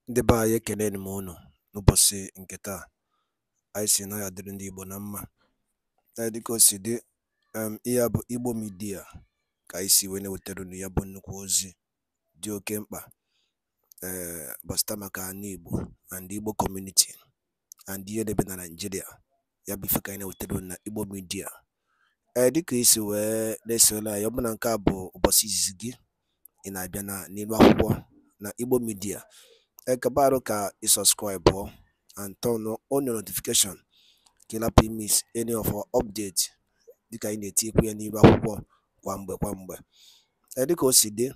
Ndị be anyị ekeneni m unu n'ụbọchị nke taa. Anyị sị na ya dịrị ndị Igbo na mma. Dịka o si dị, ihe a bụ Igbo Media ka anyị si wee na-ewetara unu ya bụ nnukwu ozi dị oke mkpa gbasịta maka ana Igbo and Igbo community and ihe na-ebe na Nigeria. Ya bụ ife ka anyị na-ewetara unu na Igbo Media. Dịka isi wee na-esola anyị, ọ bụ na nke a bụ ụbọchị izizi gị ị na-abịa n'ilu akwụkwọ na Igbo Media, kabaru ka i subscribe and turn on your notification ka ị lapụ miss any of our update dịka anyị na-etikwu ya n'ilu akwụkwọ kwa mgbe. Dịka o si dị,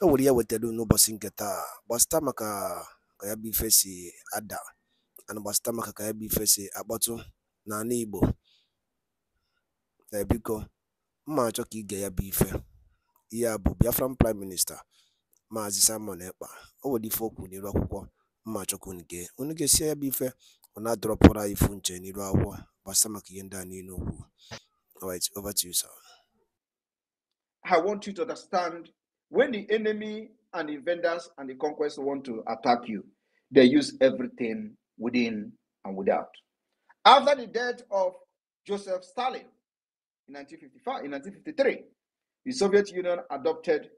o nwere ya wetara n'ụbọchị nke taa gbasịta maka ka ya bụ ife si ada and gbasịta maka ka ya bụ ife si akpọtụ n'ala Igbo. Biko mma achọ ka ige ya bụ ife. Ihe a bụ Biafran Prime Minister Maazị Simon Ekpa. O nwere ife okwu n'ilu akwụkwọ mma achọ ka unu ga-esi ya bụ ife ọ na-adọrọpụrụ anyị ifu nche n'ilu akwụkwọ gbasịta maka ihe ndị a niile okwu. Alright, over to you, sir. I want you to understand, when the enemy and the vendors and the conquest want to attack you, they use everything within and without. After the death of Joseph Stalin in 1953, the Soviet Union adopted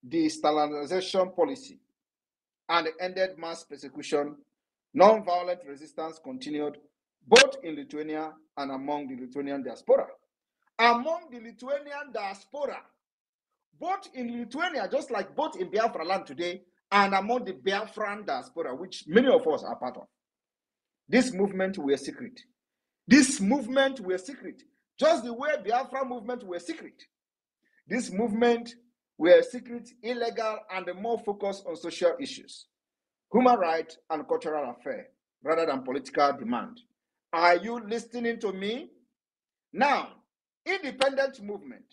the Stalinization policy and ended mass persecution. Non-violent resistance continued both in Lithuania and among the Lithuanian diaspora. Among the Lithuanian diaspora, both in Lithuania, just like both in Biafra land today, and among the Biafran diaspora, which many of us are part of. This movement were secret. This movement were secret, just the way Biafra movement were secret. This movement were secret, illegal, and more focused on social issues, human rights, and cultural affairs, rather than political demand. Are you listening to me? Now, independent movement.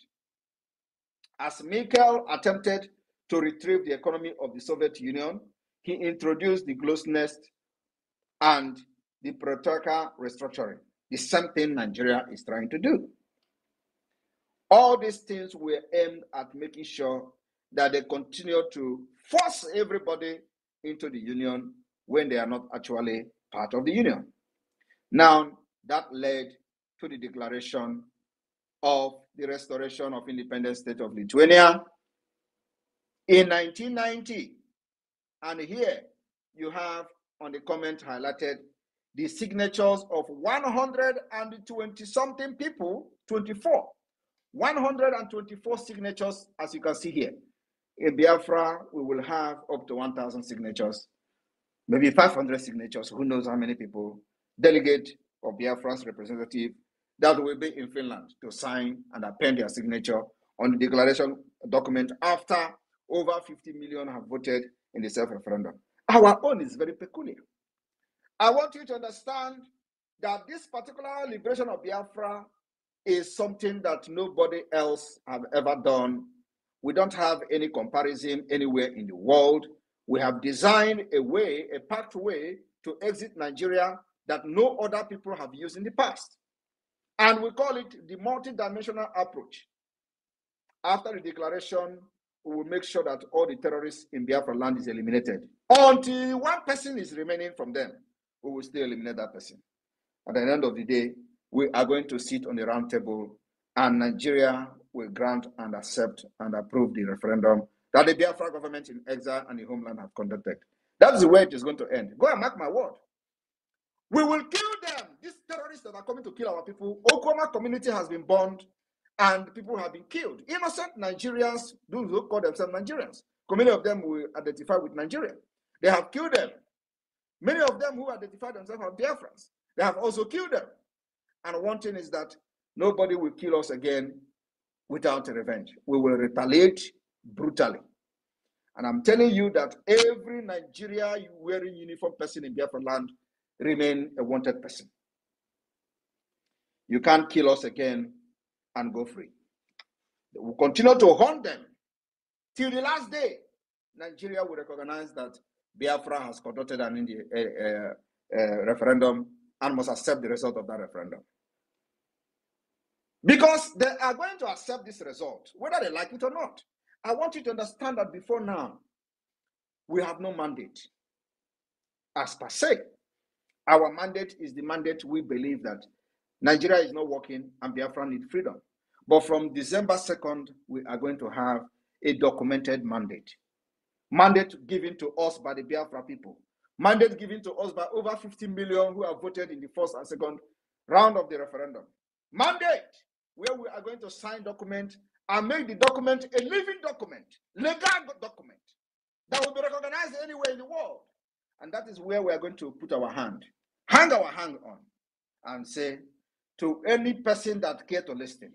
As Mikhail attempted to retrieve the economy of the Soviet Union, he introduced the Glasnost and the Perestroika restructuring, the same thing Nigeria is trying to do. All these things were aimed at making sure that they continue to force everybody into the union when they are not actually part of the union. Now, that led to the declaration of the restoration of independent state of Lithuania in 1990. And here you have on the comment highlighted the signatures of 120 something people, 124 signatures, as you can see here. In Biafra, we will have up to 1,000 signatures, maybe 500 signatures, who knows how many people, delegate of Biafra's representative that will be in Finland to sign and append their signature on the declaration document after over 50 million have voted in the self-referendum. Our own is very peculiar. I want you to understand that this particular liberation of Biafra is something that nobody else have ever done. We don't have any comparison anywhere in the world. We have designed a way, a pathway to exit Nigeria that no other people have used in the past. And we call it the multidimensional approach. After the declaration, we will make sure that all the terrorists in Biafra land is eliminated. Until one person is remaining from them, we will still eliminate that person. At the end of the day, we are going to sit on the round table and Nigeria will grant and accept and approve the referendum that the Biafra government in exile and the homeland have conducted. That's the way it is going to end. Go and mark my word. We will kill them. These terrorists that are coming to kill our people. Okoma community has been burned and people have been killed. Innocent Nigerians, those who call themselves Nigerians. Many of them will identify with Nigeria. They have killed them. Many of them who identify themselves as Biafrans, they have also killed them. And one thing is that nobody will kill us again without revenge. We will retaliate brutally. And I'm telling you that every Nigeria wearing uniform person in Biafra land remain a wanted person. You can't kill us again and go free. We will continue to hunt them till the last day. Nigeria will recognize that Biafra has conducted an referendum and must accept the result of that referendum. Because they are going to accept this result, whether they like it or not. I want you to understand that before now, we have no mandate as per se. Our mandate is the mandate we believe that Nigeria is not working and Biafra need freedom. But from December 2nd, we are going to have a documented mandate. Mandate given to us by the Biafra people. Mandate given to us by over 50 million who have voted in the first and second round of the referendum. Mandate where we are going to sign document and make the document a living document, legal document that will be recognized anywhere in the world. And that is where we are going to put our hand, hang our hand on, and say to any person that care to listen,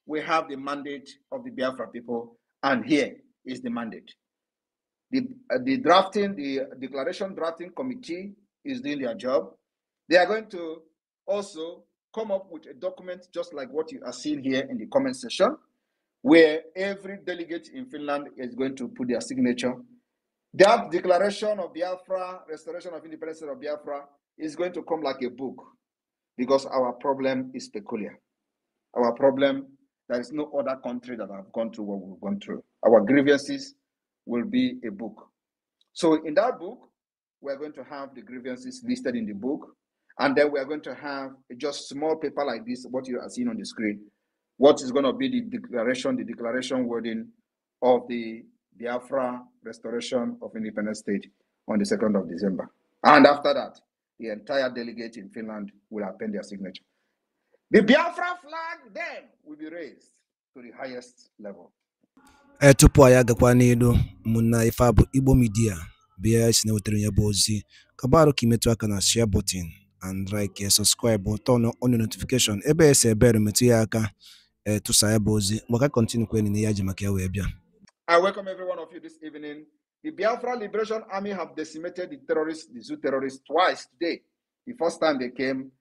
we have the mandate of the Biafra people, and here is the mandate. The declaration drafting committee is doing their job. They are going to also come up with a document just like what you are seeing here in the comment section, where every delegate in Finland is going to put their signature. That declaration of Biafra, restoration of independence of Biafra, is going to come like a book, because our problem is peculiar. Our problem, there is no other country that have gone through what we've gone through. Our grievances will be a book. So in that book, we're going to have the grievances listed in the book, and then we're going to have just small paper like this, what you are seeing on the screen, what is going to be the declaration wording of the Biafra restoration of independent state on the 2nd of December. And after that, the entire delegate in Finland will append their signature. The Biafra flag then will be raised to the highest level. Tupu anyị agakwa n'elu, ụmụnna ife a bụ Igbo Media bịa isi na-wetara ya bụ ozi kabarụ ka imetụ aka na share button and like subscribe turn on notification ebe ese ebere metụ ya aka tụsa ya bụ ozi maka continue kweni na ya ji maka ya wee bịa. I welcome every one of you this evening. The Biafra Liberation Army have decimated the Zoo terrorists twice today. The first time they came,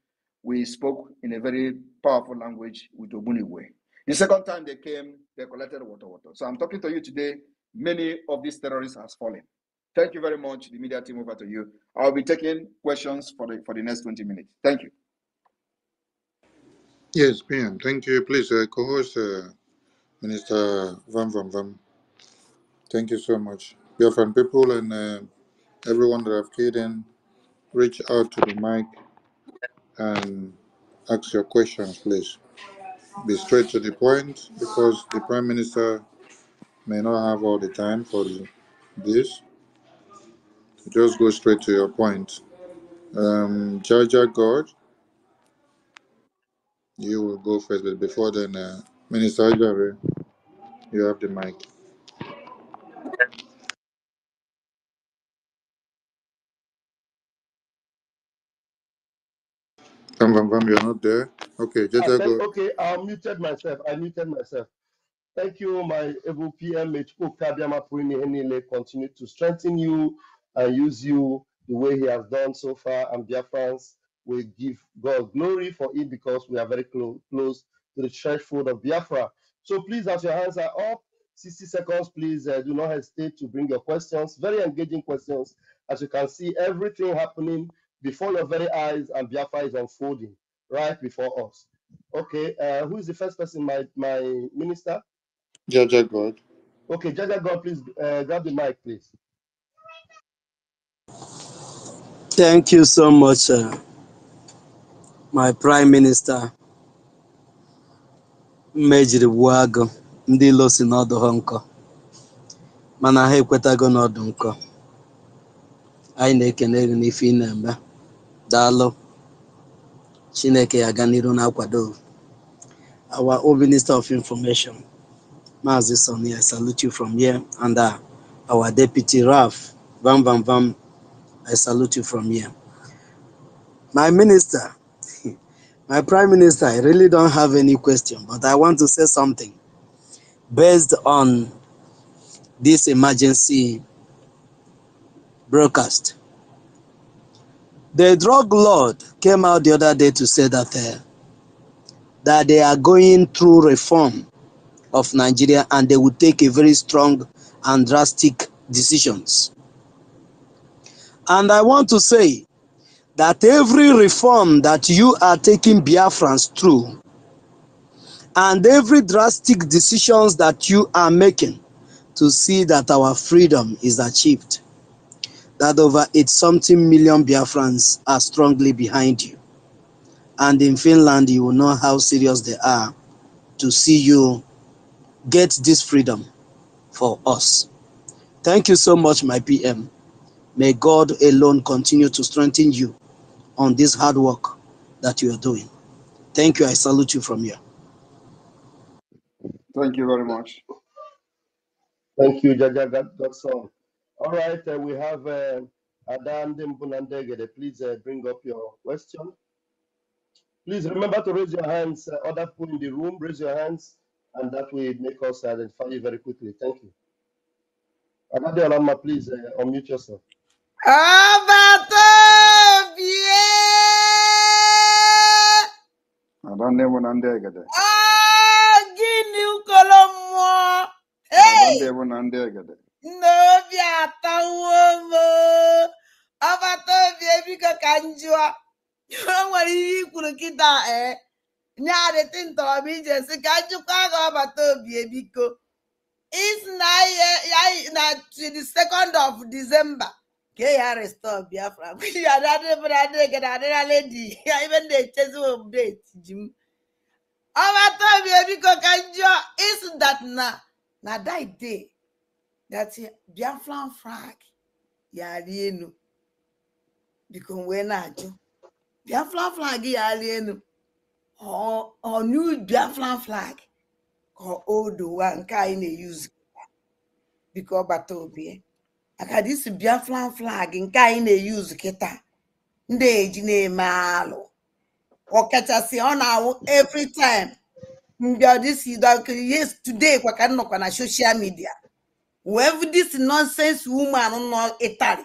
we spoke in a very powerful language with Ogbunigwe. The second time they came, they collected water. So I'm talking to you today. Many of these terrorists has fallen. Thank you very much. The media team, over to you. I'll be taking questions for the next 20 minutes. Thank you. Yes, PM. Thank you. Please, co-host Minister Vam. Thank you so much. Biafran people and everyone that have keyed in, reach out to the mic and ask your questions, please. Be straight to the point, because the Prime Minister may not have all the time for this. Just go straight to your point. Jaja God, you will go first, but before then, Minister Ajare, you have the mic. Vam, you're not there. Okay, Jaja God. Okay, I muted myself. Thank you, my able PM. Continue to strengthen you and use you the way he has done so far. And Biafrans will give God glory for it, because we are very close to the threshold of Biafra. So please, as your hands are up, 60 seconds, please do not hesitate to bring your questions. Very engaging questions. As you can see, everything happening before your very eyes, and Biafra is unfolding right before us. Okay, who is the first person? My minister? Jaja God. Okay, Jaja God, please grab the mic, please. Thank you so much, my Prime Minister. Mmejiri Buago, ndị ilo si n'ọdụ ha nkọ, mana ha ekwetago n'ọdụ nkọ. Anyị na-ekene gị n'ife ị na-eme. Daalụ. Chineke ya ga n'iru na-akwado. Our own Minister of Information, Mazi Sonny, I salute you from here, and our Deputy Raf, Vam, I salute you from here. My Minister, my Prime Minister, I really don't have any question, but I want to say something based on this emergency broadcast. The drug lord came out the other day to say that they are going through reform of Nigeria, and they will take a very strong and drastic decisions. And I want to say that every reform that you are taking Biafrans through, and every drastic decisions that you are making to see that our freedom is achieved, that over 8-something million Biafrans are strongly behind you. And in Finland, you will know how serious they are to see you get this freedom for us. Thank you so much, my PM. May God alone continue to strengthen you on this hard work that you are doing. Thank you. I salute you from here. Thank you very much. Thank you, Jaja Godson. All right, we have Adan Dimbunandegede. Please bring up your question. Please remember to raise your hands. Other people in the room, raise your hands, and that will make us identify you very quickly. Thank you. Adade Olama, please unmute yourself. Gịnị ukolo mmụọ? Hey! N'obi atawo m. Ọbata obi ebiko ka m jụọ. O nwere ihe i kwuru kịta nye adịtị ntọrọ m ije sị ka njikwa gị ọbata obi ebiko. Is na 22nd of December ka ya restore Biafra. Ya adịrịla lady ya ibe na-echezi update ji m. Ọbata obi ebiko ka njụọ is that na that day that Biafran flag yari enu biko wee na-ajụ Biafran flag yari enu or new Biafran flag ka old one nke anyị na-use biko ọbata obi aka this Biafran flag nke anyị na-use kịta ndị eji na-eme alụ ọkachasị ọ na-awụ every time this yes today kwa ka nnọkwa na social media wherever this nonsense woman nọ Italy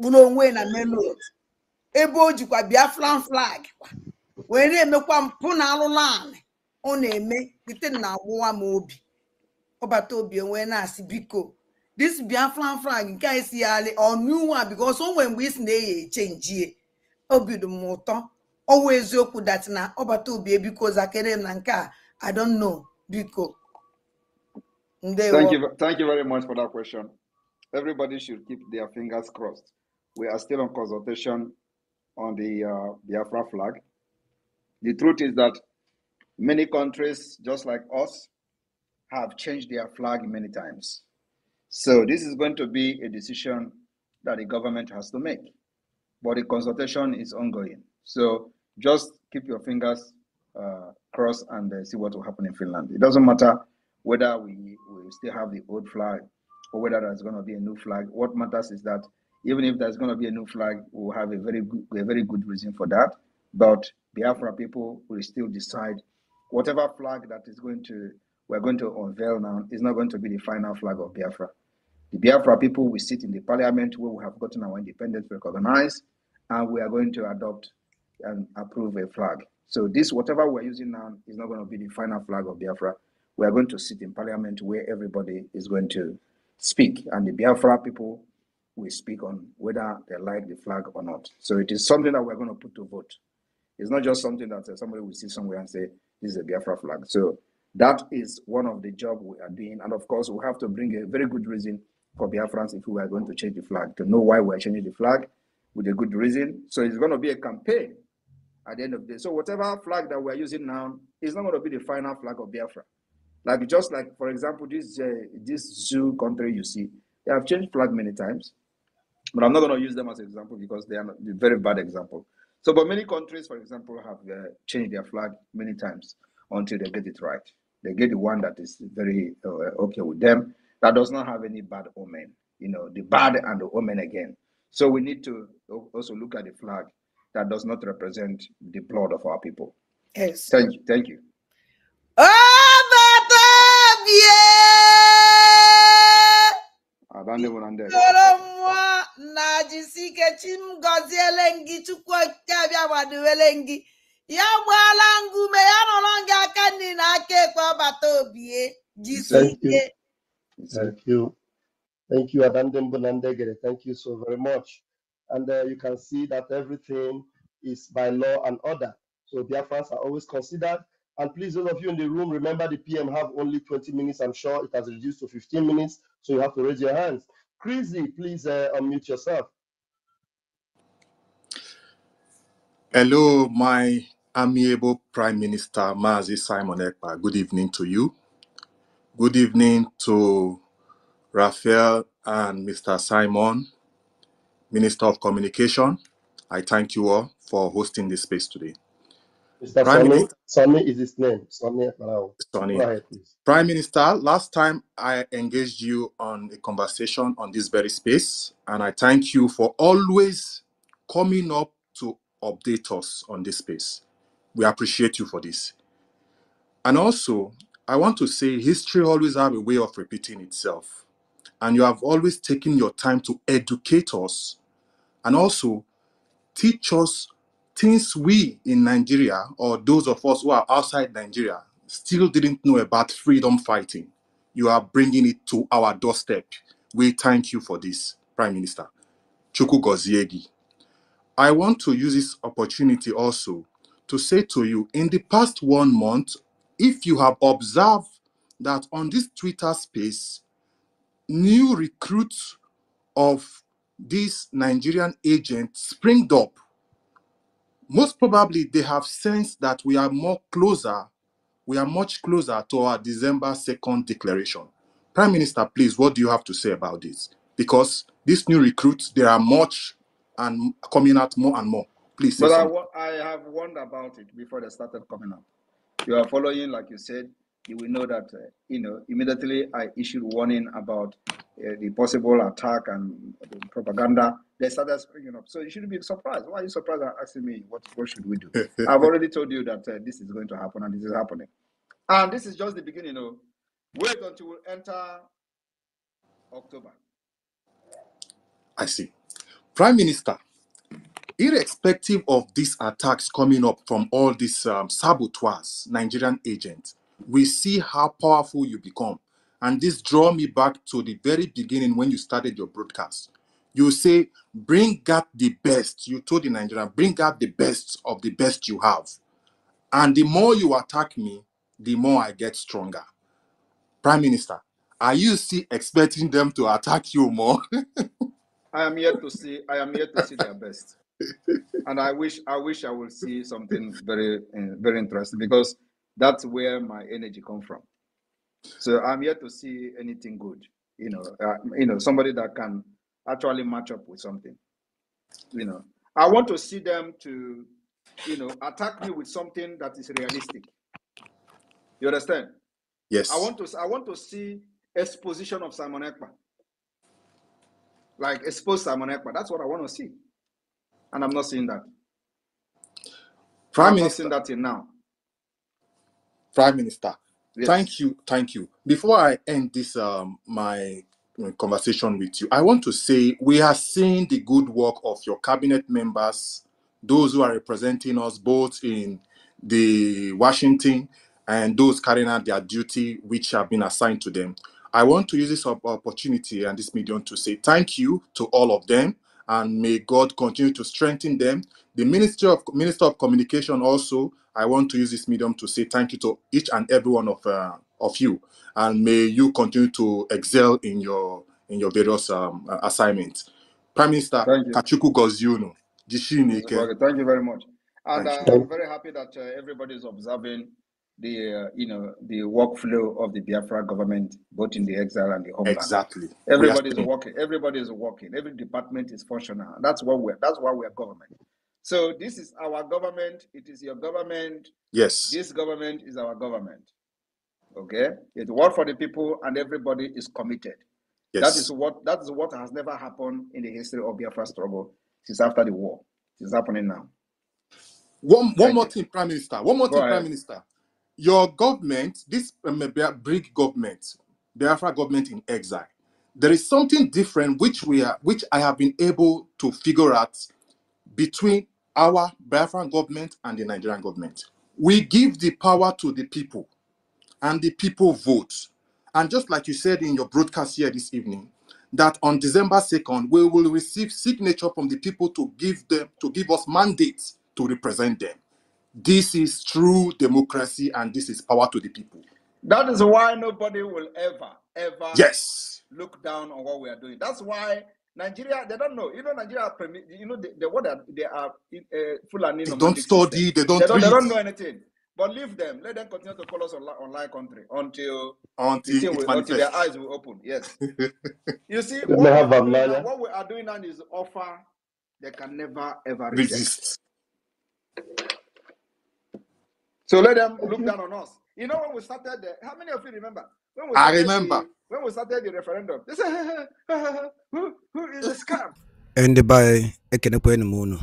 bụrụ onwe na melod ebe o jikwa Biafran flag wee na-emekwa mpụ na alụlụ anị ọ na-eme ite na agbụwa m obi ọbata obi wee na-asị biko this Biafran flag nke anyị si ya new one because o nwere mgbe isi na-eyi echenjie obi dị m ụtọ ọwụ eziokwu dat na ọbata obi ebiko zakere m na nke a I don't know biko. Thank you very much for that question. Everybody should keep their fingers crossed. We are still on consultation on the Biafra flag. The truth is that many countries, just like us, have changed their flag many times. So this is going to be a decision that the government has to make. But the consultation is ongoing. So just keep your fingers crossed and see what will happen in Finland. It doesn't matter whether we still have the old flag or whether there's going to be a new flag. What matters is that even if there's going to be a new flag, we'll have a very good reason for that. But Biafra people will still decide whatever flag that we're going to unveil now is not going to be the final flag of Biafra. The Biafra people will sit in the parliament where we have gotten our independence recognized, and we are going to adopt and approve a flag. So this, whatever we're using now, is not going to be the final flag of Biafra. We are going to sit in parliament where everybody is going to speak, and the Biafra people will speak on whether they like the flag or not. So it is something that we're going to put to vote. It's not just something that somebody will see somewhere and say, this is a Biafra flag. So that is one of the jobs we are doing. And of course, we have to bring a very good reason for Biafrans if we are going to change the flag, to know why we're changing the flag with a good reason. So it's going to be a campaign at the end of the day. So whatever flag that we're using now is not going to be the final flag of Biafra. Just like, for example, this zoo country you see, they have changed flag many times. But I'm not going to use them as an example because they are a very bad example. So, but many countries, for example, have changed their flag many times until they get it right. They get the one that is very okay with them, that does not have any bad omen, the bad and the omen again. So we need to also look at the flag that does not represent the blood of our people. Yes. Thank you. Na jisike chim goziele ngi chukwu kabia waduwele ngi ya gbala ngume ya nọrọ nga aka nni na aka ekwe ọbata obie jisike. Thank you. Thank you, Adandem Bunandegere. Thank you so very much. And you can see that everything is by law and order. So Biafrans are always considered. And please, those of you in the room, remember the PM have only 20 minutes. I'm sure it has reduced to 15 minutes. So you have to raise your hands. Chrissy, please unmute yourself. Hello, my amiable Prime Minister, Mazi Simon Ekpa. Good evening to you. Good evening to Raphael and Mr. Simon, Minister of Communication. I thank you all for hosting this space today. Mr. Prime Sonny, Minister Sonny is his name. Sonny Ekpa. Sonny. Go ahead, please. Prime Minister, last time I engaged you on a conversation on this very space, and I thank you for always coming up to update us on this space. We appreciate you for this. And also, I want to say history always have a way of repeating itself. And you have always taken your time to educate us and also teach us things we in Nigeria, or those of us who are outside Nigeria, still didn't know about freedom fighting. You are bringing it to our doorstep. We thank you for this, Prime Minister. Chukwu Goziegi. I want to use this opportunity also to say to you, in the past 1 month, if you have observed that on this Twitter space, new recruits of this Nigerian agent springed up, most probably they have sensed that we are much closer to our December 2nd declaration. Prime Minister, please, what do you have to say about this? Because these new recruits, there are much and coming out more and more. Please say But something. I have warned about it before they started coming up. You are following, like you said, you will know that, immediately I issued warning about the possible attack and the propaganda. They started springing up. So you shouldn't be surprised. Why are you surprised and asking me what should we do? I've already told you that this is going to happen and this is happening. And this is just the beginning. Wait until we enter October. I see. Prime Minister, irrespective of these attacks coming up from all these saboteurs, Nigerian agents, we see how powerful you become. And this draw me back to the very beginning when you started your broadcast. You say, bring out the best. You told the Nigerian, bring out the best of the best you have. And the more you attack me, the more I get stronger. Prime Minister, are you still expecting them to attack you more? I am yet to see their best. And I wish I will see something very, very interesting, because that's where my energy comes from. So I'm yet to see anything good. Somebody that can actually match up with something. I want to see them to, attack me with something that is realistic. You understand? Yes. I want to see exposition of Simon Ekpa. Like expose Simon Ekpa. That's what I want to see. And I'm not seeing that. Prime I'm Minister, not seeing that till now. Prime Minister, Yes. Thank you. Before I end this my conversation with you, I want to say we are seeing the good work of your cabinet members, those who are representing us both in the Washington and those carrying out their duty which have been assigned to them. I want to use this opportunity and this medium to say thank you to all of them, and may God continue to strengthen them. The Minister of Communication also, I want to use this medium to say thank you to each and every one of you, and may you continue to excel in your various assignments. Prime Minister, Thank you. Kachukwu Goziunu, Jishinike. Thank you very much. And Thank you. I'm very happy that everybody is observing the the workflow of the Biafra government, both in the exile and the homeland. Exactly. Everybody is working. Everybody is working. Every department is functional. That's why we're government. So this is our government. It is your government. Yes. This government is our government. Okay. It's work for the people, and everybody is committed. Yes. That is what has never happened in the history of Biafra struggle since after the war. It's happening now. One more thing, Prime Minister. Prime Minister. Your government, this BRIC government, Biafra government in exile, there is something different which I have been able to figure out between our Biafran government and the Nigerian government. We give the power to the people, and the people vote. And just like you said in your broadcast here this evening, that on December 2nd, we will receive signature from the people to give us mandates to represent them. This is true democracy, and this is power to the people. That is why nobody will ever, ever Yes. look down on what we are doing. That's why Nigeria, they don't know. You know, Nigeria, you know, they are Fulani They don't nomadic study, system. they don't read. They don't know anything. But leave them. Let them continue to call us online country until their eyes will open. Yes. You see, what we are doing now is offer they can never ever resist. So let them look down on us. You know, when we started how many of you remember? I remember. When we started the referendum, they said, who is a scam? And by Ekenekwe Mono,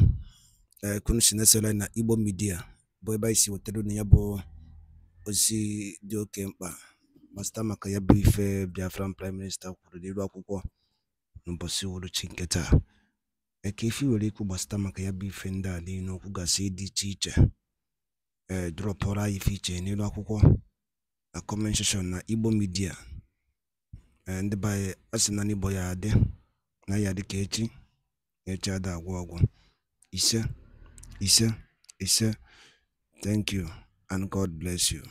Kunisina na Igbo media, boy by si wotero na yabo osi di okempa. Master maka ya bife Biafran Prime Minister kwuru n'iru akwụkwọ n'ụbọchị uhuruchi nke taa. Ekefi were ikwu gbasata maka ya bife ndị a niile okwu gasị dị iche iche. Dropọrọ ife iche n'iru akwụkwọ na comment section na Igbo media. Ndị baye asị na n'Igbo ya adị na ya dị ka echi ada agwụ ọgwụ. Ise. Thank you and God bless you.